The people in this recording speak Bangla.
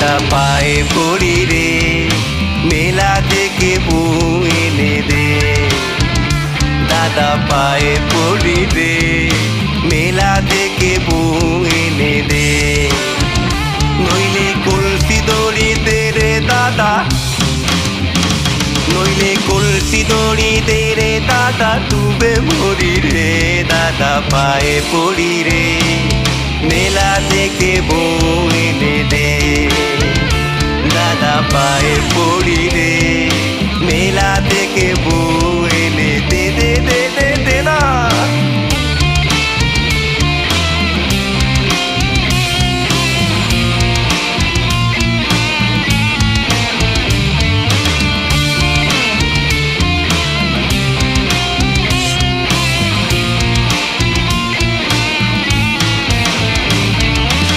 দাদা পায়ে পড়ি রে, মেলা থেকে বউ এনে দে। দাদা পায়ে পড়ি রে, মেলা থেকে বউ এনে দে। নইলে কলসি দড়িতে রে দাদা, নইলে কলসি দড়িতে রে দাদা ডুবে মরি রে। দাদা পায়ে পড়ি রে, মেলা থেকে